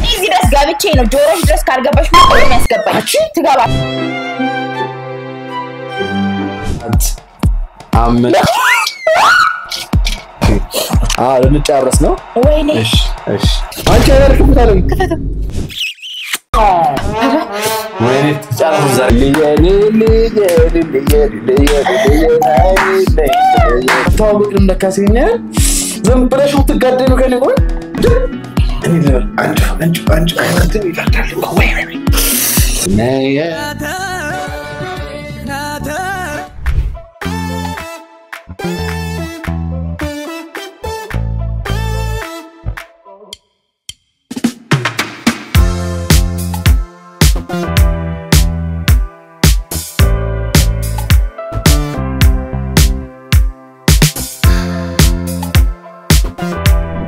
እዚህ ድረስ ጋብቼ ነው ጆሮሽ ድረስ ካልገባሽ ነው የሚያስገባሽ ትገባ አመት ልንጨርስ ነው ወይኔ እሺ አንቺ ያርክብታለን ከፈተ ወይኔ ጫራው ዛሬ ታውቁም ለካሲኛ ዝም ብለሽ ትጋደሉ ከኔ ቆይ እኔ አንቺ ይላታል ወይ ነይ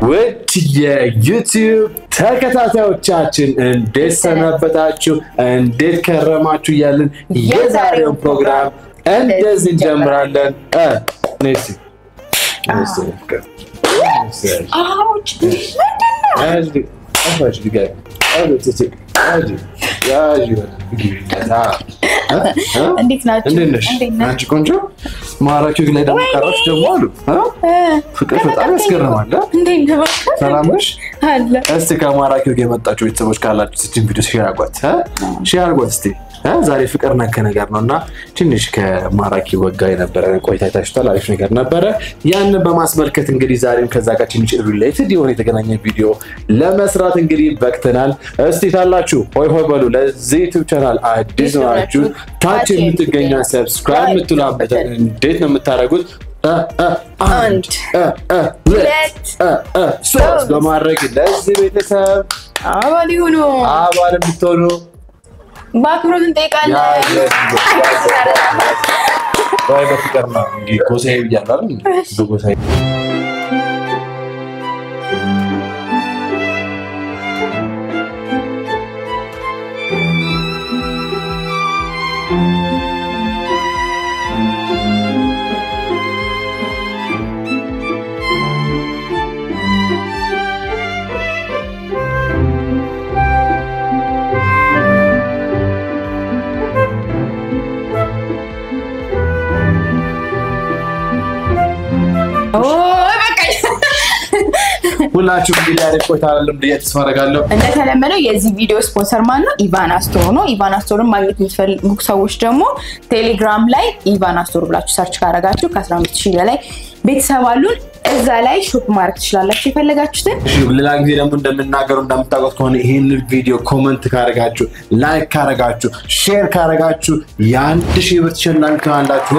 ውድ የዩቲዩብ ተከታታዮቻችን እንዴት ሰነበታችሁ እንዴት ከረማችሁ ያለን የዛሬው ፕሮግራም እንደዚህ እንጀምራለን ነሲ አውጭ አፋሽ ዲጋይ እንዴት ናችሁ አንቺ ቆንጆ ማራኪው ላይ ደግሞ ቀራች ደግሞ አሉ ፍቅር በጣም ያስገርማል እንዴት ነው ሰላም ነሽ አለ እስቲ ከማራኪው ጋር የመጣችሁ ቤተሰቦች ካላችሁ እቺን ቪዲዮ ሼር አድርጓት እስቲ ዛሬ ፍቅር ነክ ነገር ነውና ትንሽ ከማራኪ ወጋ የነበረ ቆይታ ታሽቷል አሪፍ ነገር ነበረ ያን በማስመልከት እንግዲህ ዛሬም ከዛ ጋር ትንሽ ሪሌትድ የሆነ የተገናኘ ቪዲዮ ለመስራት እንግዲህ በቅተናል እስቲ ታላችሁ ሆይ በሉ ለዚህ ዩቲዩብ ቻናል አዲስ ናችሁ ታች የምትገኙ ሰብስክራይብ ምትላበት እንዴት ነው የምታረጉት አንድ ሶስት በማድረግ ለዚህ ቤተሰብ አባል እንድትሆኑ ባክሮን እንጠይቃለን ወይ በፍቅር ነው እንግዲህ ኮሳይ ይያላል በኮሳይ ሁላችሁ እንግዲህ አሪፍ ቆይታ አለም ብዬ ተስፋ አደርጋለሁ እንደተለመደው የዚህ ቪዲዮ ስፖንሰር ማን ነው ኢቫና ስቶር ነው ኢቫና ስቶርን ማግኘት የምትፈልጉ ሰዎች ደግሞ ቴሌግራም ላይ ኢቫና ስቶር ብላችሁ ሰርች ካደረጋችሁ ከ15000 በላይ ቤተሰብ አሉን እዛ ላይ ሾፕ ማርክ ትችላላችሁ የፈለጋችሁትን እሺ ሌላ ጊዜ ደግሞ እንደምናገረው እንደምታውቁት ከሆነ ይሄን ቪዲዮ ኮሜንት ካረጋችሁ ላይክ ካረጋችሁ ሼር ካረጋችሁ የ1000 ብር ተሸላሚ ካላችሁ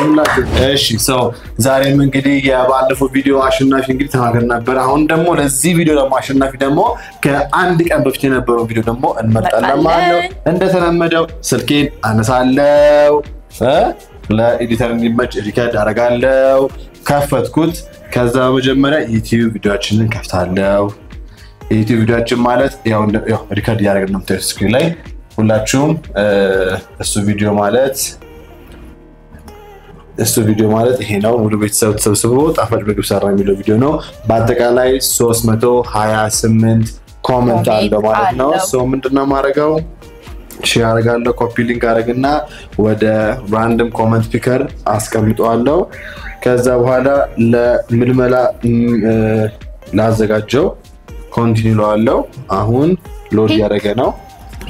ሁላችሁ እሺ ሰው ዛሬም እንግዲህ የባለፈው ቪዲዮ አሸናፊ እንግዲህ ተናገር ነበር አሁን ደግሞ ለዚህ ቪዲዮ ደግሞ አሸናፊ ደግሞ ከአንድ ቀን በፊት የነበረው ቪዲዮ ደግሞ እንመጣለን ማለት ነው እንደተለመደው ስልኬን አነሳለው ለኤዲተር እንዲመች ሪከርድ አደርጋለሁ ከፈትኩት ከዛ መጀመሪያ ዩቲዩብ ቪዲዮአችንን ከፍታለሁ ዩቲዩብ ቪዲዮአችን ማለት ያው ሪከርድ ያደርገን ነው ተስ ስክሪን ላይ ሁላችሁም እሱ ቪዲዮ ማለት ይሄ ነው ሙሉ ቤተሰብ ተሰብስቦ ጣፋጭ ምግብ ሰራ የሚለው ቪዲዮ ነው በአጠቃላይ 328 ኮሜንት አለው ማለት ነው ሶ ምንድነው ማረጋው ሼር አደርጋለሁ ኮፒ ሊንክ አደርግና ወደ ራንደም ኮሜንት ፒከር አስቀምጣለሁ ከዛ በኋላ ለምልመላ ላዘጋጀው ኮንቲኒው አለው አሁን ሎድ ያደረገ ነው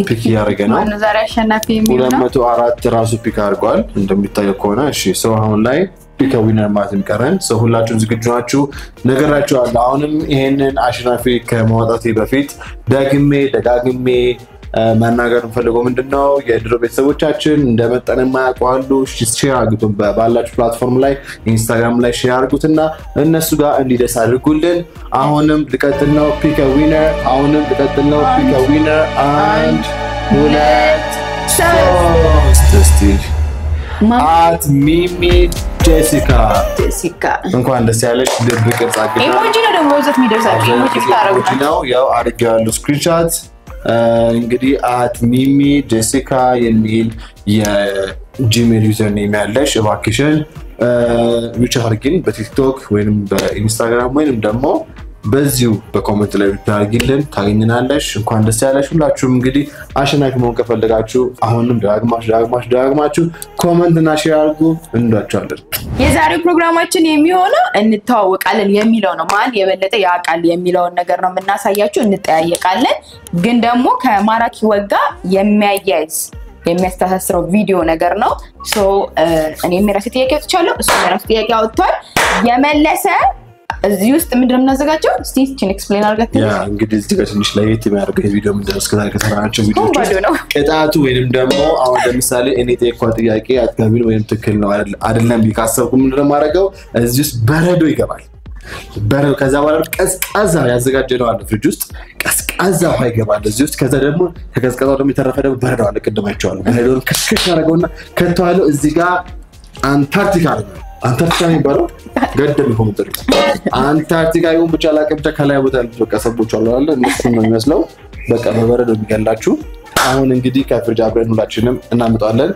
ፒክ ያደረገ ነው ማን ዛሬ አሸናፊ የሚሆነው 204 ራሱ ፒክ አድርጓል እንደሚታየው ከሆነ እሺ ሶ አሁን ላይ ፒክ ዊነር ማለት እንቀረን ሶ ሁላችሁም ዝግጁ ናችሁ ነገራችኋለሁ አሁንም ይሄንን አሸናፊ ከማውጣቴ በፊት ደጋግሜ ማናገር እንፈልገው ምንድነው የድሮ ቤተሰቦቻችን እንደመጠን የማያውቁ ሼር አድርጉት ባላችሁ ፕላትፎርም ላይ ኢንስታግራም ላይ ሼር አድርጉትና እነሱ ጋር እንዲደርስ አድርጉልን አሁንም ልቀጥል ነው ፒክ ዊነር አንድ ሁለት ሶስት አት ሚሚ ጄሲካ እንኳን ደስ ያለሽ ልብ ቅርጽ አግኝታ ኢሞጂ ነው ደግሞ ወዘት የሚደርሳችሁ ኢሞጂ ታረጉት ነው ያው አድርጌዋለሁ ስክሪንሾት እንግዲህ አት ሚሚ ጄሲካ የሚል የጂሜል ዩዘር ኔም ያለሽ እባክሽን ሪች አድርጊን በቲክቶክ ወይንም በኢንስታግራም ወይንም ደግሞ በዚሁ በኮሜንት ላይ ብታርጊልን ታገኝናለሽ። እንኳን ደስ ያለሽ ሁላችሁም። እንግዲህ አሸናፊ መሆን ከፈለጋችሁ አሁንም ዳግማችሁ ኮሜንት እና ሼር አድርጉ እንላችኋለን። የዛሬው ፕሮግራማችን የሚሆነው እንተዋወቃለን የሚለው ነው። ማን የበለጠ ያውቃል የሚለውን ነገር ነው የምናሳያችሁ። እንጠያየቃለን ግን ደግሞ ከማራኪ ወጋ የሚያስተሳስረው ቪዲዮ ነገር ነው። ሶ እኔም የራሴ ጥያቄ አውጥቻለሁ፣ እሱ የራሱ ጥያቄ አውጥቷል። የመለሰ እዚህ ውስጥ ምንድነው የምናዘጋጀው? እስቲ እቺን ኤክስፕሌን አድርገት። እንግዲህ እዚህ ጋር ትንሽ ለየት የሚያደርገው ቪዲዮ ምንድነው እስከዛሬ ከተሰራቸው ቪዲዮዎች ቅጣቱ ወይንም ደግሞ አሁን ለምሳሌ እኔ ጠየቅኳት ጥያቄ አጥጋቢ ነው ወይም ትክክል ነው አይደለም ቢካሰብኩ ምንድነው ማድረገው? እዚህ ውስጥ በረዶ ይገባል። በረዶ ከዛ በኋላ ቀዝቃዛ ያዘጋጀነው አለ ፍሪጅ ውስጥ ቀዝቃዛ ውሃ ይገባል እዚህ ውስጥ። ከዛ ደግሞ ከቀዝቃዛው ደግሞ የተረፈ ደግሞ በረዶ አለ ቅድም አይቼዋለሁ። በረዶን ክሽክሽ አደረገውና ከተዋለው እዚህ ጋር አንታርክቲካ ነው። አንታርክቲካ የሚባለው ገደም ይሆን ጥሩ አንታርክቲካ ይሁን ብቻ ላቀ ብቻ ከላይ ቦታ በቃ ሰቦች አሉ አይደል? እነሱ ነው የሚመስለው። በቃ በበረዶ የሚገላችሁ። አሁን እንግዲህ ከፍሪጅ አብረን ሁላችንም እናመጣለን።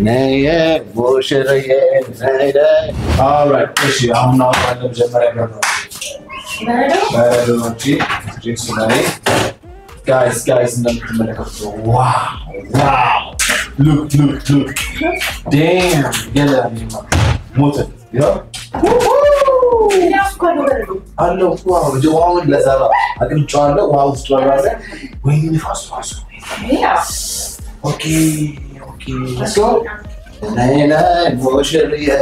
ነየ ወሽረየ ነይደ ኦልራይት። እሺ አሁን ነው ባለው ጀመሪያ ነው በረዶ ነው ጂንስ ላይ ጋይስ እንደምትመለከቱ ዋው look damn yalla motor you allo wow jawon la zara አቅንጫለሁ ዋው ስትራራለ ወይ ንፋስ okay let's go ነይና ሞሽሪያ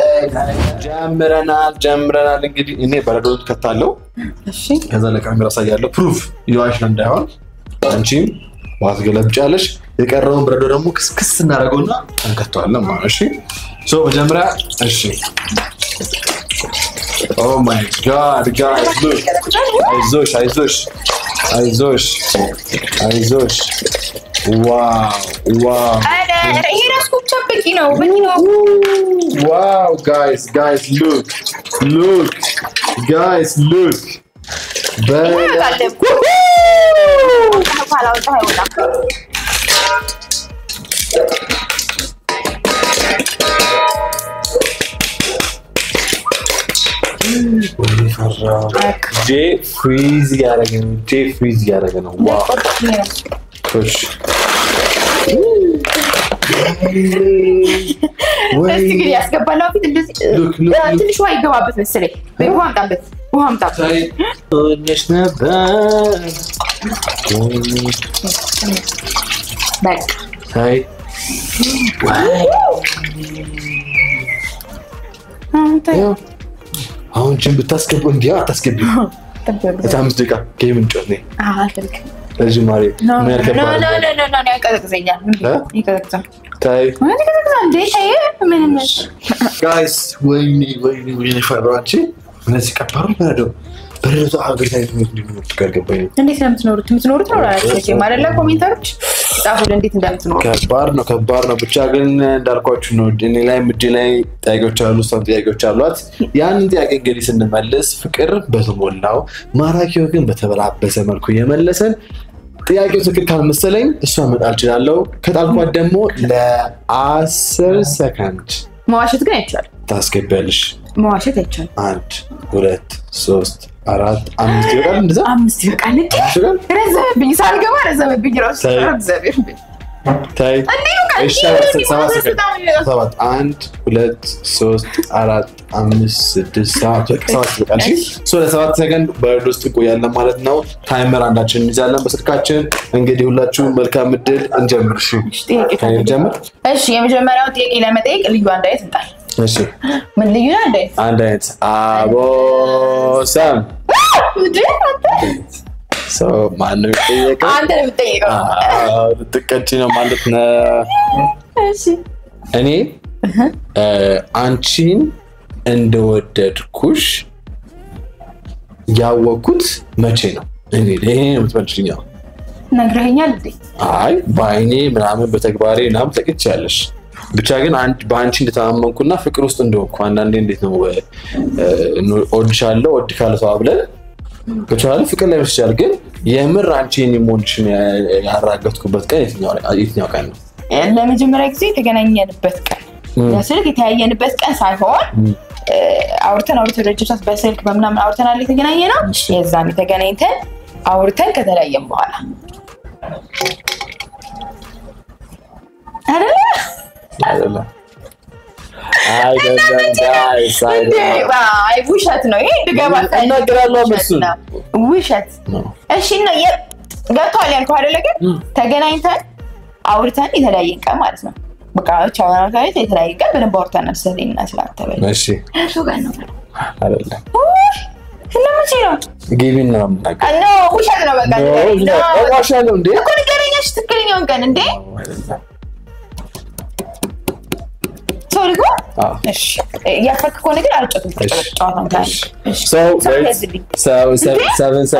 ጀምረናል እንግዲህ እኔ በረዶ ከተታለው እሺ ከዛ ለካሜራ ሳያለው ፕሩፍ ይዋሽ እንዳይሆን አንቺም ዋትገለብጫለሽ የቀረውን በረዶ ደግሞ ክስክስ እናደርገውና እንከተዋለን ማለት እሺ ሶ መጀመሪያ እሺ ኦ ማይ ጋድ ጋይስ ሉክ አይዞሽ ዋው ይሄ ራስ ኩቻበቂ ነው ዋው guys look guys look freeze ያደረገ ነው ዋው push እስቲ ግን ያስገባለው ፊት እንደዚህ ትንሽ ውሃ ይገባበት መሰለኝ ውሃ አምጣበት ትንሽ ነበር በቃ ሳይ አሁን ጅም ብታስገባው እንዲያ አታስገቢው በጣም ደቂቃ ጌም እንጨት ነኝ ለጅማሬ ምን ያልከባል ኖ ያቀዘቅዘኛል ታይ ምንም ጋይስ ወይኔ ፈራንቺ እነዚህ ቀባሩ በረዶ አገርታይ ነው ተቀርገባኝ እንዴት ነው የምትኖሩት ነው አላችሁ ማለላ ኮሜንታሮች ጻፉልን እንዴት እንደምትኖሩ ከባድ ነው ብቻ ግን እንዳልኳችሁ ነው እኔ ላይ ምድ ላይ ጥያቄዎች አሉ ጥያቄዎች አሏት ያንን ጥያቄ እንግዲህ ስንመልስ ፍቅር በተሞላው ማራኪው ግን በተበላበሰ መልኩ የመለሰን ጥያቄው ትክክል ካልመሰለኝ እሷ መጣል ይችላልው ከጣልኳት ደግሞ ለ10 ሰከንድ መዋሸት ግን አይቻልም ታስገቢያለሽ መዋሸት አይቻልም 1 2 3 4 5 ይበቃል እንደዛ 5 ይበቃል እንዴ ረዘመብኝ ሳልገባ ረዘመብኝ ራስ እግዚአብሔር ታይ እሺ 7 1 2 3 4 5 6 7 ይበቃል እሺ ሶ ለ7 ሰከንድ በረዶ ውስጥ ቆያለን ማለት ነው ታይመር አንዳችን እንይዛለን በስልካችን እንግዲህ ሁላችሁም መልካም እድል እንጀምር እሺ እሺ የመጀመሪያው ጥያቄ ለመጠየቅ ልዩ አንድ አይነት እንጣል እሺ ምን ልዩ አንድ አይነት አቦሰም So ማነው የጠየቀው አንተ ነው የጠየቀው ልትቀጪ ነው ማለት ነው እሺ እኔ አንቺን እንደወደድኩሽ ያወኩት መቼ ነው እኔ ይሄ ነው የምትፈልጊው ነግረኸኛል እንዴ አይ ባይኔ ምናምን በተግባሬ ናም ተቀጭያለሽ ብቻ ግን አንድ ባንቺ እንደተማመንኩና ፍቅር ውስጥ እንደሆንኩ አንዳንዴ እንዴት ነው ኦድሻለሁ ኦድካለሁ ተባብለን ከቻለ ፍቅር ላይ መስቻል ግን የምር አንቺን ኢሞሽን ያራገጥኩበት ቀን የትኛው ቀን ነው ለመጀመሪያ ጊዜ ተገናኘንበት ቀን ለስልክ የተያየንበት ቀን ሳይሆን አውርተን ረጅም በስልክ በምናምን አውርተናል የተገናኘነው የዛን የተገናኝተን አውርተን ከተለያየን በኋላ አይደለም guys አይ ውሸት ነው ይሄ ድጋባታ ውሸት እሺ ነው ገብቷል ያልኩህ አይደለ ግን ተገናኝተን አውርተን የተለያየን ቀን ማለት ነው በቃ ቻውና ታይት የተለያየ ቀን በደንብ አውርተን ስለኔና ስላተበለ እሺ እሱ ጋር ነው አይደለም ለምን ሲሮ ጌሚን ነው ማለት ነው ውሸት ነው በቃ ነው ዋሻለው እንዴ እኮ ንገረኛሽ ትክክለኛውን ቀን እንዴ ሶሪጎ እሺ ያፈክ ኮነ ግን አልጨቱም ጨዋታን ታሽ so 7 seconds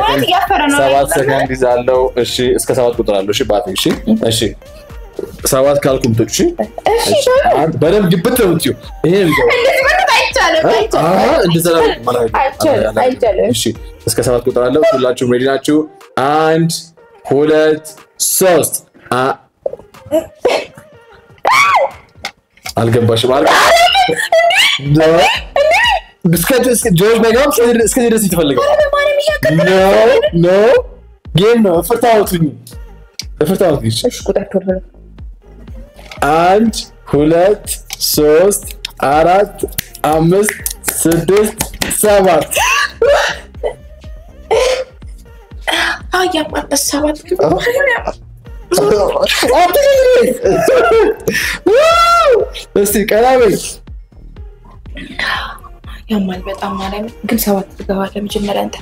ይዛለው እሺ እስከ 7 ቁጥር አለው እሺ ባቲ እሺ እሺ 7 ካልኩም ትቺ እሺ በደም ግብት ነው እንትዩ ይሄ ነው እንደዚህ ማለት አይቻልም እንደዛ ማለት አይቻልም እሺ እስከ 7 ቁጥር አለው ሁላችሁም ሬዲ ናችሁ 1 2 3 አልገባሽም ነው ብስከትስ ጆርጅ በጋም እስከ ድረስ ይተፈልጋል ኖ ጌም ነው ፍርታውቱኝ እሺ ቁጥር ቶሎ 1 2 3 4 5 6 7 አያ ማተሰባት እስቲ ቀላበይ ያማል በጣም ማለት ግን 7 ትገባለ መጀመሪያ አንተ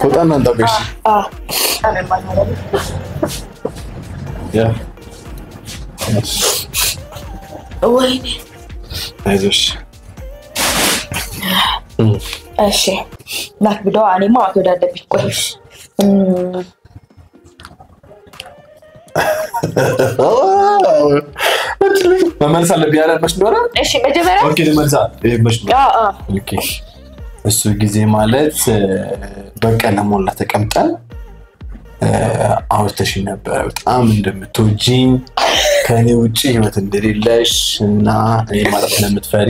ቆጣና አንተበሽ አሜን ማለት ያ ወይኔ አይዞሽ እሺ ላክ ቢዶ አኔማ አትወዳደብኝ ቆይ መመለስ አለብኝ ያለ መች ዶራ እሺ መጀመሪያ ኦኬ ለመልሳ መች ኦኬ እሱ ጊዜ ማለት በቀን ለሞላ ተቀምጠን አውርተሽ ነበር በጣም እንደምትወጂኝ ከኔ ውጪ ህይወት እንደሌለሽ እና እኔ ማለት ለምትፈሪ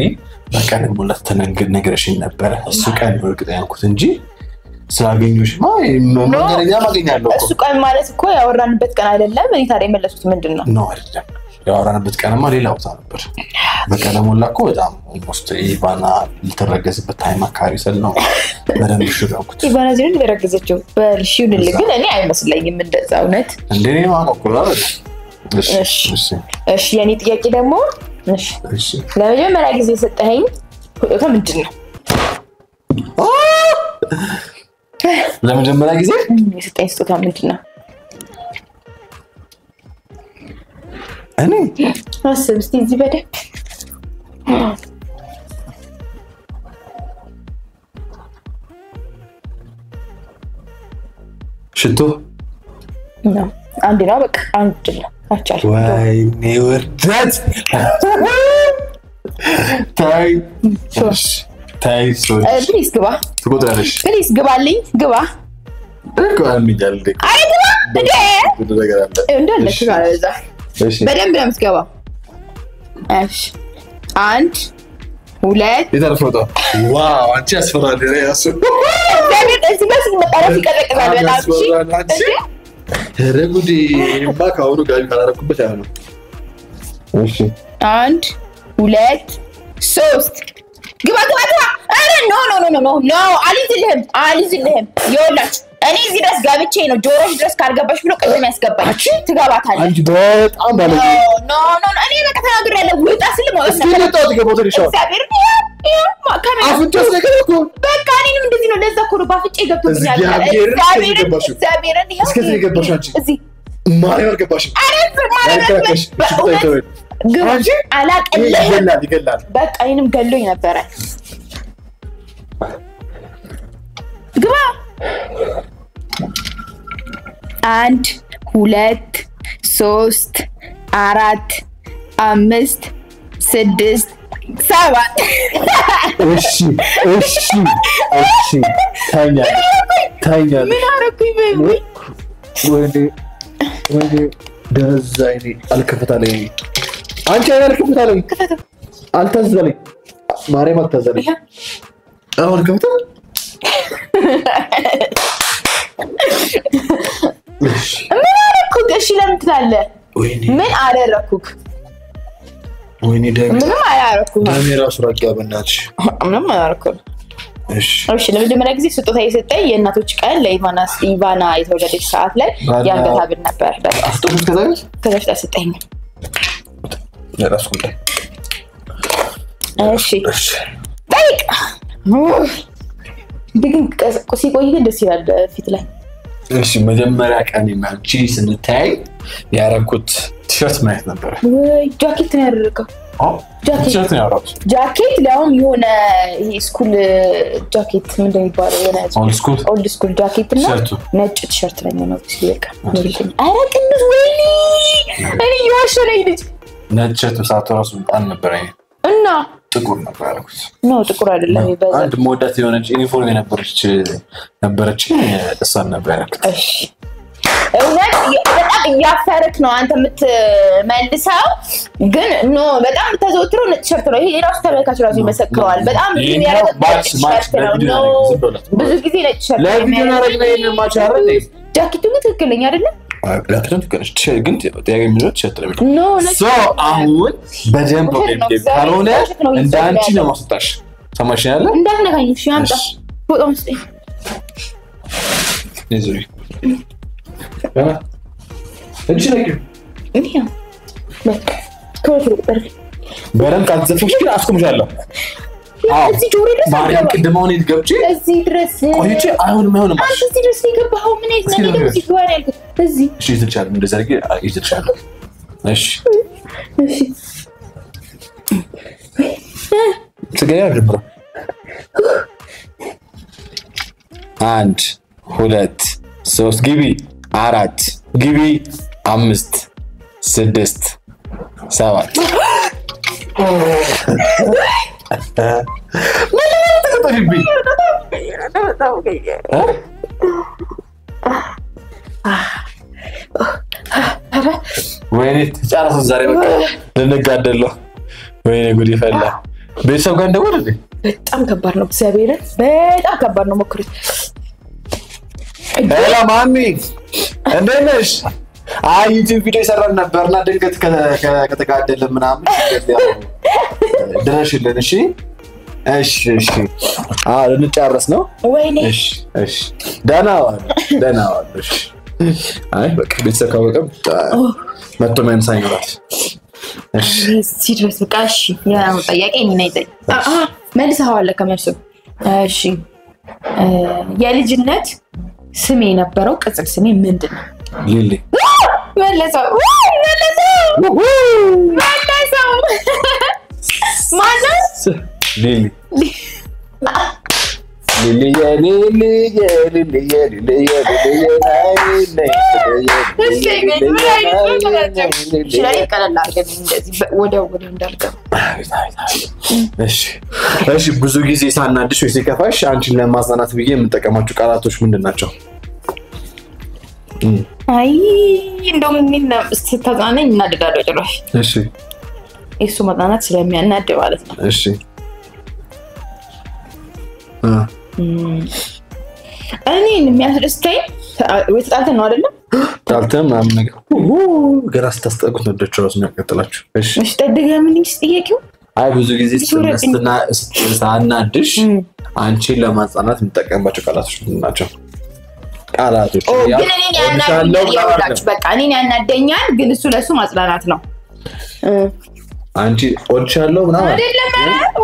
በቀን ለሞላ ተነግረሽኝ ነበር እሱ ቀን ወርቅ ያንኩት እንጂ ሳገኙሽ መንገረኛ ማገኛለሁ እሱ ቀን ማለት እኮ ያወራንበት ቀን አይደለም እኔ ታዲያ መለሱት ምንድነው ነው አይደለም ያወራንበት ቀንማ ሌላ ቦታ ነበር በቀን ለሞላ እኮ በጣም ኦልሞስት ኢቫና ልትረገዝበት ታይም አካባቢ ነው በደንብ ሽጋኩት ኢቫና ዝም ልረገዘችው በልሽው ግን እኔ አይመስለኝም እንደዛ እውነት እንደኔ ማቆቁላ እሺ የኔ ጥያቄ ደግሞ እሺ ለመጀመሪያ ጊዜ ሰጠኸኝ ፎቶ ምንድነው ለመጀመሪያ ጊዜ የሰጠኝ ስጦታ ምንድነው እኔ አስብ እስቲ እዚህ በደንብ ሽቶ ነው አንድ ነው በቃ አንድ ነው አቻል ወይኔ ወርደት ታይ ሶሪ ፕሊዝ ግባ ትቆጥራለሽ ፕሊዝ ግባልኝ ግባ እኮ አንሚጃል እንዴ አይ ግባ እንዴ ነገር አለ እንደለ ትጋለዛ እሺ በደንብ ነው የምትገባው እሺ 1 2 ይተርፎታ ዋው አንቺ አስፈራሪ ነው ያሱ ለምን እዚህ ጋር ሲመጣው ይቀረቀራል በጣም እሺ ረጉዲ ባካውኑ ጋር ካላረኩበት ያው ነው እሺ 1 2 3 ግባ አረ ኖ አልይዝልህም ይኸውላችሁ እኔ እዚህ ድረስ ጋብቼ ነው ጆሮሽ ድረስ ካልገባሽ ብሎ ቀደም ያስገባኝ ትገባታለህ አንቺ በጣም ባለ ኖ እኔ በቃ ተናግሬያለሁ ውጣ ስል ማለት ነው ስለጣው ትገባው ትልሻው እግዚአብሔር አፍንጫስ ነገር እኮ በቃ እኔንም እንደዚህ ነው ለዛ እኮ ነው ባፍጬ ገብቶኛል እግዚአብሔርን ይሄው እስከ እዚህ ገባሽ አንቺ እዚህ ማርያም አልገባሽ ግባሽ አላቀለህም ይገላል በቃ እኔንም ገሎኝ ነበረ ግባ 1 2 3 4 5 6 7 እሺ ታኛ ምን አረኩኝ ወይኔ ደረዛይኔ አልከፈታለኝ አንቺ አልከፈታለኝ አልተዘለኝ ማርያም አታዘለኝ አሁን ከብታ ምን አደረኩክ? እሺ ለምን ትላለህ? ምን አደረኩክ? ወይኔ ደም ምንም አላደረኩም። ደም የራሱ ረጋ በእናትሽ ምንም አላደረኩም። እሺ ለመጀመሪያ ጊዜ ስጦታ የሰጠኝ የእናቶች ቀን ለኢቫና የተወለደች ሰዓት ላይ የአንገት ሐብል ነበር። በጣም ከዛች ሰጠኝ። ለራሱ ጉዳይ እሺ ጠይቅ ግን ሲቆይ ግን ደስ ይላል ፊት ላይ። እሺ መጀመሪያ ቀን እናንቺ ስንታይ ያረኩት ቲሸርት ማለት ነበር ወይ ጃኬት ነው ያደረገው? ቲሸርት ነው ያደረኩት። ጃኬት ለአሁን የሆነ ይሄ ስኩል ጃኬት ምንድን ነው የሚባለው? ኦልድ ስኩል ጃኬት እና ነጭ ቲሸርት ላይ ነው ሲለቀ ምንድን ኧረ ቅንስ ወይኔ እኔ እየዋሸሁ ነኝ ልጅ። ነጭ ቲሸርት ሰዓቱ ራሱ በጣም ነበር እና ጥቁር ነበር ያደረኩት። ነው ጥቁር አይደለም ይበዛ አንድ ሞዳት የሆነች ዩኒፎርም ነበረች እሷን ነበር ያደረኩት። እሺ እውነት በጣም እያፈረክ ነው አንተ የምትመልሰው ግን ኖ በጣም ተዘውትሮ ነጭ ቲሸርት ነው። ይሄ ራሱ ተመልካች ራሱ ይመሰክረዋል። በጣም ብዙ ጊዜ ነጭ ቲሸርት ለቪዲዮ አረግና ይሄን ማች አረግ ጃኬቱ ግን ትክክለኛ አይደለም። ለክረም ትከነሽ ግን ጥያቄ የሚሉት ሸት ለምን ኖ ሶ አሁን በደንብ ካልሆነ እንዳንቺ ነው ማስጣሽ ሰማሽኛል እንዳትነካኝ እሺ አምጣ ቦታውን ስጠኝ ነዝሪ እሺ ነግሪ እንዴ በቃ ኮርቶር በረም ካዘፍሽ ግን አስቆምሻለሁ እዚህ ጆሮ ድረስ ማርያም ቅድማውን ይገብጪ እዚህ ድረስ ቆይቼ አይሆንም አንተ እዚህ ድረስ ይገባው ምን አይነት ነገር ነው እዚህ ጋር ያልኩት እዚህ እሺ ይተቻል እንደዛ አድርጌ ይተቻል እሺ ትገያ ጀምሮ 1 2 3 ግቢ 4 ግቢ 5 6 7 ወይኔ ተጫራሱ ዛሬ በቃ ልንጋደለው ወይኔ ጉድ ይፈላ ቤተሰብ ጋር እንደወል እንዴ በጣም ከባድ ነው እግዚአብሔር በጣም ከባድ ነው ሞክሩት ሄላ ማሚ እንደነሽ ዩቲዩብ ቪዲዮ ይሰራል ነበርና ድንገት ከተጋደለ ምናምን ድረሽልን እሺ እሺ ልንጨርስ ነው ወይኔ እሺ ደህና ዋል እሺ አይ በቃ ቤተሰብ ካወቀም መጥቶ ማይንሳ ይኖራል እሺ ሲድረስ በቃ እሺ ያው ጥያቄ እኔ ነኝ መልሰዋል ከመልሱ እሺ የልጅነት ስሜ የነበረው ቅጽል ስሜ ምንድነው? ሊሊ መለሰው ማነው? ሊሊ እሺ ብዙ ጊዜ ሳናድሽ ወይ ሲከፋሽ አንቺን ለማጽናናት ብዬ የምጠቀማቸው ቃላቶች ምንድናቸው? አይ እንደውም ምን ስትታዛነኝ እናደዳለሁ ጭራሽ እሺ እሱ ማጽናናት ስለሚያናድ ማለት ነው እሺ እኔ የሚያስደስተኝ ወጣትን ነው አይደለም ታልተም ምናምን ነገር ገና ስታስጠቁት ነው ደቻውስ የሚያቀጥላችሁ እሺ ተደጋግመን ጥያቄው አይ ብዙ ጊዜ ሳናድሽ አንቺን ለማጽናናት የምጠቀምባቸው ቃላቶች ናቸው ቃላቶች ግን እኔን ያናደኛል በቃ እኔን ያናደኛል ግን እሱ ለሱ ማጽናናት ነው አንቺ ኦልቻለሁ ምናምን አይደለም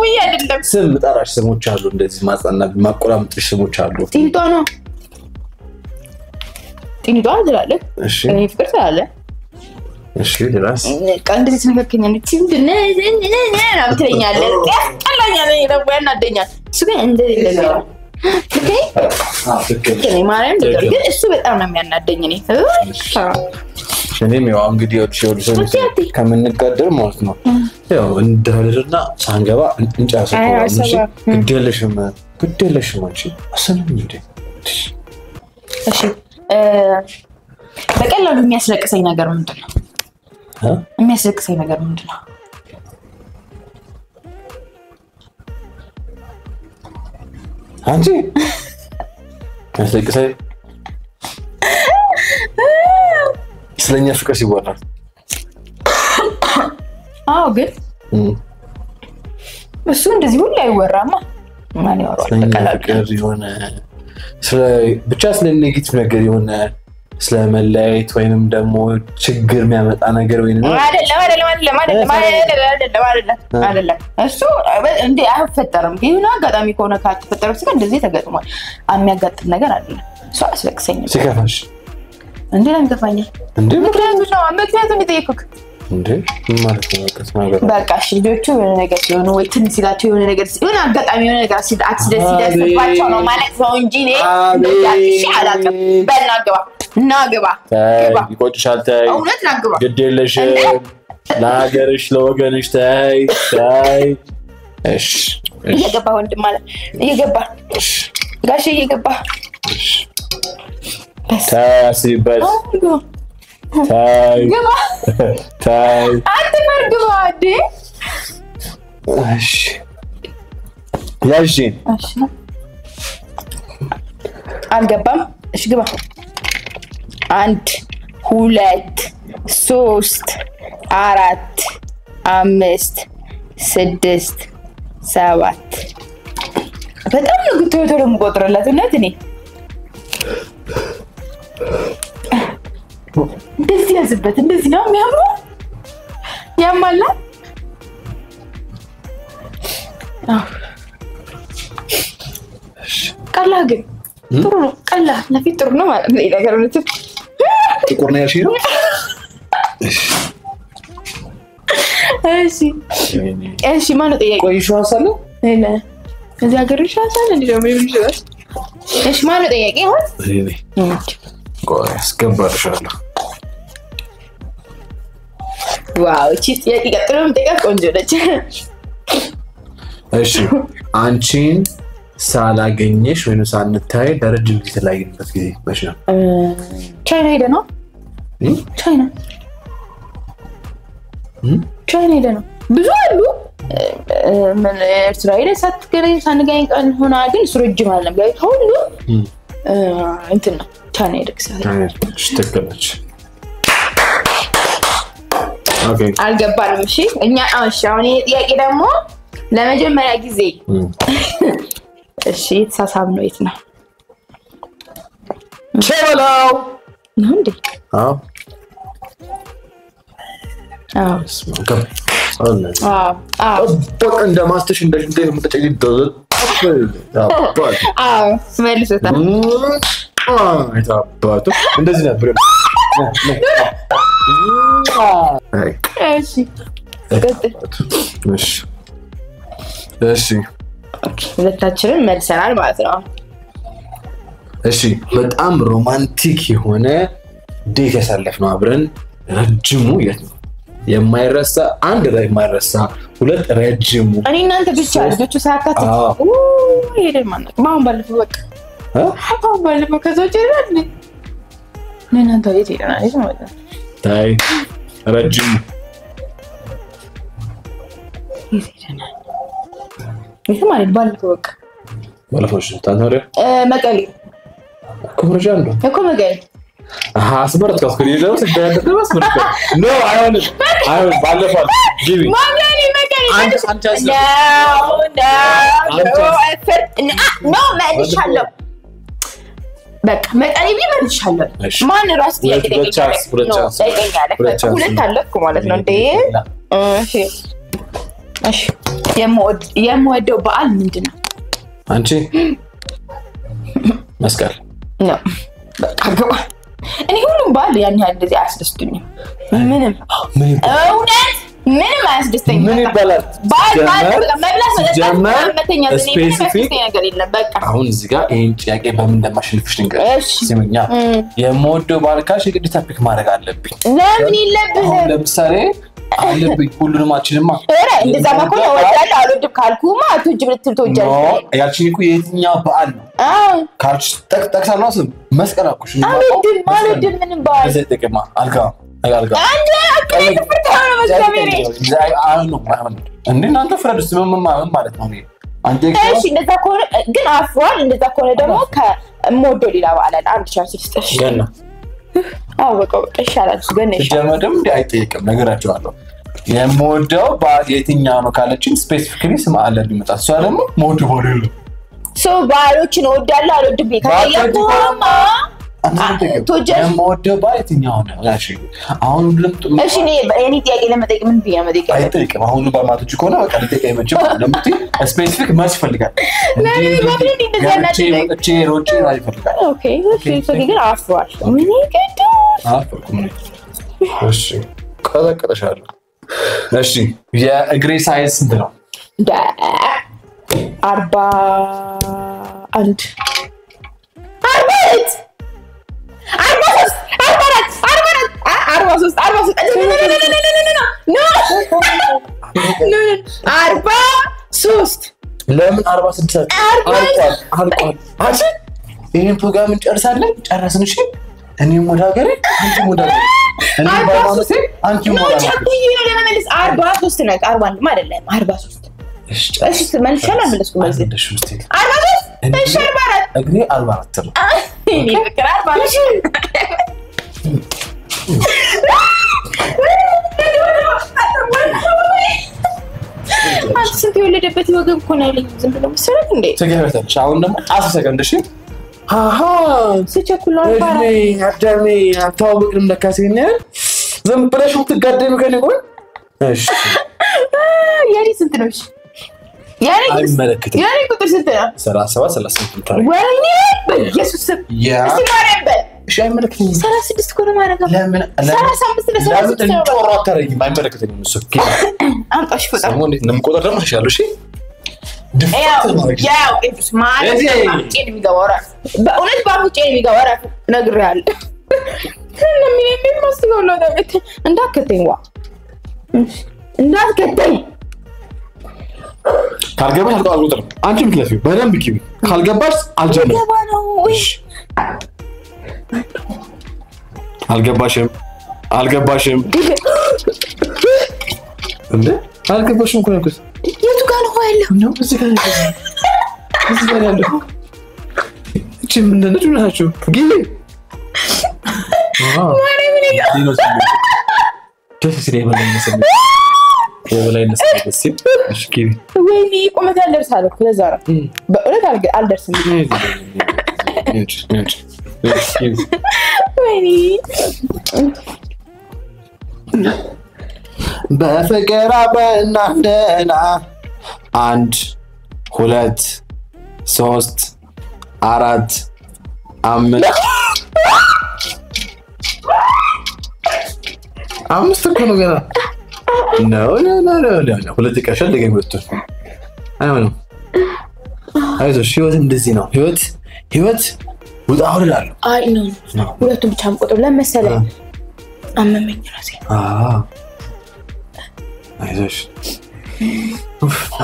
ወይ አይደለም ስም ጠራሽ ስሞች አሉ እንደዚህ ማጽናናት ማቆራምጥሽ ስሞች አሉ ጢንጧ ነው ጢንጧ አይደለ እሺ እኔ ፍቅር ታለ እሺ ድራስ ቀንድ ሲነከከኝ እንዴ አብትለኛል ያስጠላኛል ነው ያናደኛል እሱ ግን እንደዚህ ኦኬ ማርያም ግን እሱ በጣም ነው የሚያናደኝ እኔ እኔም ያው እንግዲህ ከምንቀደር ማለት ነው ያው እንደህልና ሳንገባ እንጫሰው ግዴለሽም አንቺ አሰንም እንዴ እሺ በቀላሉ የሚያስለቅሰኝ ነገር ምንድነው? የሚያስለቅሰኝ ነገር ምንድነው? አንቺ ከሰይ ስለኛ ፍቅር ሲወራ አዎ ግን እሱ እንደዚህ ሁሉ አይወራማ ማን ያወራል ፍቅር የሆነ ብቻ ስለ ኔጌቲቭ ነገር የሆነ ስለመለያየት ወይንም ደግሞ ችግር የሚያመጣ ነገር ወይንም አይደለም እሱ እንዴ አይፈጠርም ግን አጋጣሚ ከሆነ ከተፈጠረ ስለዚህ እንደዚህ ተገጥሟል የሚያጋጥም ነገር አይደለም እሱ አስለቅሰኝ ሲከፋሽ እንዴ ለምትፈኛ እንዴ ምክንያቱም ይጠይቁክ እንዴ ማለት ነው ከስማገር በቃ ልጆቹ የሆነ ነገር ሲሆኑ ወይ ትንሽ ሲላቸው የሆነ ነገር ሲሆን አጋጣሚ የሆነ ነገር አክሲደንት ሲደርስባቸው ነው ማለት ነው እንጂ እንደዚህ አላውቅም በእናግባ ናግባ ይቆጭሻል ታይ እውነት ናግባ ግድ የለሽም ለሀገርሽ ለወገንሽ ታይ እሺ እየገባ ወንድም ማለት እየገባ ጋሽ እየገባ ታሲበት ታይ አንተ ፈርግባ አዲ እሺ ያጂ እሺ አልገባም እሺ ግባ 1 2 3 4 5 6 7 በጣም ነው ጉቶቶ ለምቆጥረላት እናት እኔ እንደዚህ ያዝበት እንደዚህ ነው የሚያምረው ያማላ ቀላ ግን ጥሩ ነው ቀላ ለፊት ጥሩ ነው ማለት ነው ነገር ነው ጥቁር ነው ያልሽኝ እሺ ማን ነው ጥያቄ ቆይሽ ሐሳብ ነው እኔ እዚህ ሀገር ሻሳለ እንዴ ነው የሚሉት እሺ ማን ነው ጥያቄ አሁን እኔ ቆይ አስገባልሻለሁ ዋው እቺ ጥያቄ ቀጥሎም ጥያቄ ቆንጆ ነች እሺ አንቺን ሳላገኘሽ ወይስ ሳንታይ ለረጅም ጊዜ ተለያየንበት ጊዜ መቼ ነው ቻይና ሄደ ነው ቻይና ሄደ ነው ብዙ አሉ ምን እስራኤል ሳትገናኝ ሳንገናኝ ቀን ሆና ግን እሱ ረጅም አይደለም ጋር ሁሉ እንትን ነው ቻይና ሄደ ሽተከለች ኦኬ አልገባንም እሺ እኛ እሺ አሁን ጥያቄ ደግሞ ለመጀመሪያ ጊዜ እሺ ተሳሳብ ነው የት ነው ቸበላው ነው እንዴ አዎ በቃ እንደማስተሽ እንደሽንቴ የምትጨይድ መልሰታ አይታባቱ እንደዚህ ነበር እሺ ሁለታችንን መልሰናል ማለት ነው እሺ በጣም ሮማንቲክ የሆነ ዴት ያሳለፍነው አብረን ረጅሙ የት ነው የማይረሳ አንድ ላይ የማይረሳ ሁለት ረጅሙ እኔ እናንተ ብቻ ልጆቹ ሳካት ሄደ ማለት ማን ባለፈው በቃ አሁን ባለፈው ከዛች ይላል እናንተ የት ሄደናል እዚህ ማለት ነው ታይ ረጅሙ ይሄ ማለት ባለፈው በቃ ባለፈው ታንታሪ መቀሌ ኮምረጃንዶ እኮ መቀሌ አስመርጥ ካስኩኝ ነው ስለዚህ አስመርጥ ኖ አይሆን ባለፈው ጂቢ ማምላኒ መቀሌ አንቻስ ኖ መልሻለሁ በቃ መቀሌ ቢመልሻለሁ ማን ራስ ጥያቄ ሁለት አለኩ ማለት ነው እንዴ እሺ የምወደው በዓል ምንድነው አንቺ መስቀል ነው በቃ ገባ እኔ ሁሉም በዓል ያን ያህል እንደዚህ አያስደስቱኝም ምንም እውነት ምንም አያስደስተኝም ምን ይባላል በዓል መብላት መተኛ ስፔሲፊክ ነገር የለም በቃ አሁን እዚህ ጋር ይሄን ጥያቄ በምን እንደማሽልፍሽ ንገር ሲመኛ የምወደው በዓል ካሽ የግድ ታፒክ ማድረግ አለብኝ ለምን ይለብህ ለምሳሌ አለብኝ ሁሉንም አችልማ እንደዛ ማቆም ወጣላ አልወድም ካልኩማ አትወጅ ብትል ተወጃለሽ ያቺን እኮ የትኛው በዓል ነው ካልሽ ጠቅሳና ስም መስቀል አኩሽ አልወድም ምንም በዓል እዚህ ጥቅማ አልጋ አንተ አትከፍተው ነው መስከረም እንዴ እናንተ ፍረዱስ ምን ማለት ነው አንተ እሺ እንደዛ ከሆነ ግን አፍሯል እንደዛ ከሆነ ደግሞ ከሞዴል ይላባላል አንድ ቻንስ ልስጥሽ ገና በቃ ይሻላል ገና ይሻላል ጀመደም እንዴ አይጠየቅም ነገራቸዋለሁ የሞዴው የትኛው ነው ካለችን ስፔሲፊካሊ ስም አለ ቢመጣ እሷ ደግሞ ሞዴል ሞዴል ባሎችን ወዳለው አልወድም ከታያቆማ የሞዴው የትኛው ነው እሺ አሁን ሁሉም እሺ እኔ ጥያቄ ለመጠየቅ ምን ብዬ መጠየቅ አይጠይቅም አሁን በማቶች ከሆነ በቃ ለጠይቅ አይመችም ለምት ስፔሲፊክ ማስ ይፈልጋል እቺ ሮጪ ይፈልጋል ኦኬ ግን አፍሯል ምን ይቀዱ እሺ ቀለቀለሻለሁ እሺ የእግሬ ሳይዝ ስንት ነው 41 ለምን 46 አልቋል አቺ ይሄን ፕሮግራም እንጨርሳለን ጨረስን እሺ እኔም ወደ ሀገሬ አንቺም ወደ ሀገሬ እኔ ባማለቴ አንቺም ወደ ሀገሬ ነው ለመመለስ 43 ነው 41 አይደለም 43 እሺ መልሰና መልስኩ ማለት ነው 43 እሺ 44 እግሬ 44 ነው እኔ ፍቅር 44 አንተ ስንት የወለደበት ወገብ እኮ ነው ያለኝ ዝም ብሎ መሰረት እንዴ ተገበታች አሁን ደግሞ 10 ሰከንድ እሺ ስቸኩላ አዳሜ አታውቅም ለካሴኛ ዝም ብለሽ ትጋደም ከነቆይ እሺ ያሪ ስንት ነው እሺ ያሪ ቁጥር ስንት ነው 37 38 ታሪክ ወይኔ በኢየሱስ ስም እስቲ ማርያም በል እሺ አይመለከተኝ 36 ኮነ ማረጋ ለምን 35 ለ36 ለምን ጮራ አታረጊ አይመለከተኝ እሱ አምጣሽ ቁጥር ሰሞን ለምቆጥር ደግሞ እሺ ያው እዱስ ማለት ጤን የሚገባው በእውነት ባምጬ የሚገባው ነግሬያለሁ ለምን ማስተው ነው ዳገት እንዳከተኝ ካልገባሽ አልቋጥር አንቺ ምትለፊው በደንብ ኪቢ ካልገባሽ አልጀመረም አልገባሽም እንዴ አልገባሽም እኮ ነው የቱ ጋር ነው ያለው ነው እዚህ ጋር ያለው እቺ ምን እንደነጩ ግቢ ማሬ ምን ነው ደስ ሲለኝ የበላይነት ደስ እሺ ግቢ ወይኔ ቆመት ያለርሳል ለዛ ነው በእውነት አልደርስም ወይኔ በፍቅር አብረን እንደና 1 2 3 4 5 እኮ ነው ገና ነው ሁለት ቀሻል ደገኝ ወጥቶ አይሆንም አይዞሽ ህይወት እንደዚህ ነው ህይወት ውጣ አውርዳለሁ አይ ነው ሁለቱም ብቻ ቁጥር ለመሰለ አመመኝ ራሴ አይዞሽ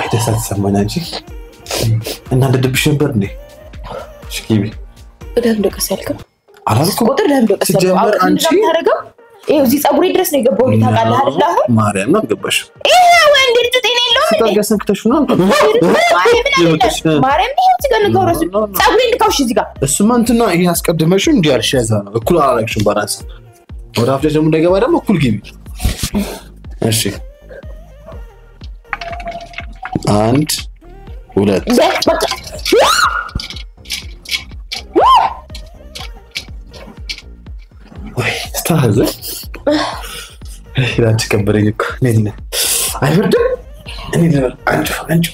አይደሳት ሰማናጂ እና እንደድብሽ ነበር እንዴ ሽኪቢ ደም ደቀሰልከው አላልኩ ቁጥር ደም ደቀሰልከው አሁን አንቺ ታረጋው እዚህ ጸጉሬ ድረስ ነው የገባው ታውቃለህ አይደል አሁን ማርያም ነው ገባሽ ወንድ ጤና የለውም ታገሰንክተሽ ነው ማርያም እዚህ ጋር ነው ራሱ ጸጉሬ ልካውሽ እዚህ ጋር እሱማ እንትና ይሄ አስቀድመሽ እንዴ ያልሽ ያዛ ነው እኩል አላረግሽም ባራስ ወደ አፍደሽ ደግሞ እንደገባ ደግሞ እኩል ግቢ እሺ 1 2 በቃ ወይ ስታዘ ይላንቺ ከበረኝ እኮ ነኝ አይወርድም እኔ ለምን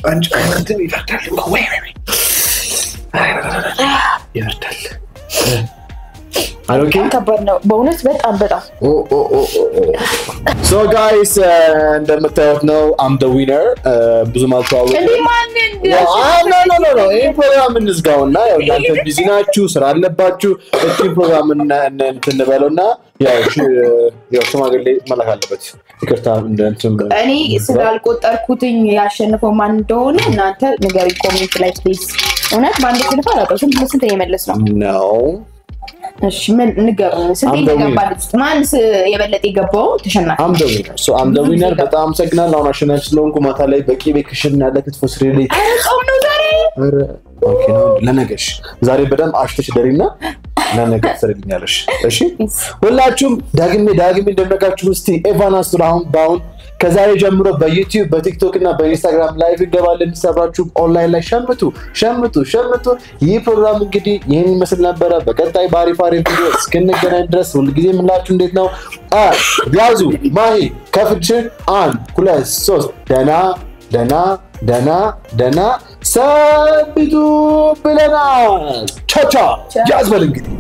አንቺ አይወርድም ይፈርዳል እኮ ወይ ይወርዳል ኦኬ ከባድ ነው በእውነት በጣም so guys እንደምታዩት ነው I'm the winner ብዙ ማልተዋወቅ no ይሄ ፕሮግራም እንዝጋውና ያው እናንተ ቢዚ ናችሁ ስራ አለባችሁ እቺ ፕሮግራም እንበለውና ያው ሽማግሌ መላክ አለበት ይቅርታ እንደንቱም እኔ ስላልቆጠርኩትኝ ያሸነፈው ማን እንደሆነ እናንተ ንገሪ ኮሜንት ላይ ፕሊዝ እውነት ባንድ ስለፋ አላውቅም ስንት የመለስ ነው no እሺ ምን ንገሩን ስንት ይገባል ማንስ የበለጠ ይገባው ተሸናፊ I'm the winner በጣም ሰግናለሁ አሁን አሸናፊ ስለሆንኩ ማታ ላይ በቂ ቤክሽን ያለ ክትፎ ስሪሊ ነው ዛሬ ኦኬ ነው ለነገሽ ዛሬ በደም አሽተሽ ደሪና ለነገ ትሰርልኛለሽ እሺ ሁላችሁም ዳግሜ እንደነጋችሁ እስቲ ኢቫን አስቶር አሁን ባውን ከዛሬ ጀምሮ በዩቲዩብ በቲክቶክ እና በኢንስታግራም ላይቭ ይገባልን ሰባችሁ ኦንላይን ላይ ሸምቱ ይህ ፕሮግራም እንግዲህ ይሄን ይመስል ነበር በቀጣይ ባሪፍ ቪዲዮ እስክንገናኝ ድረስ ሁሉ ጊዜ ምላችሁ እንዴት ነው ያዙ ማሂ ከፍች 1 2 3 ደና ሰብቱ ብለናል ቻቻ ያዝበል እንግዲህ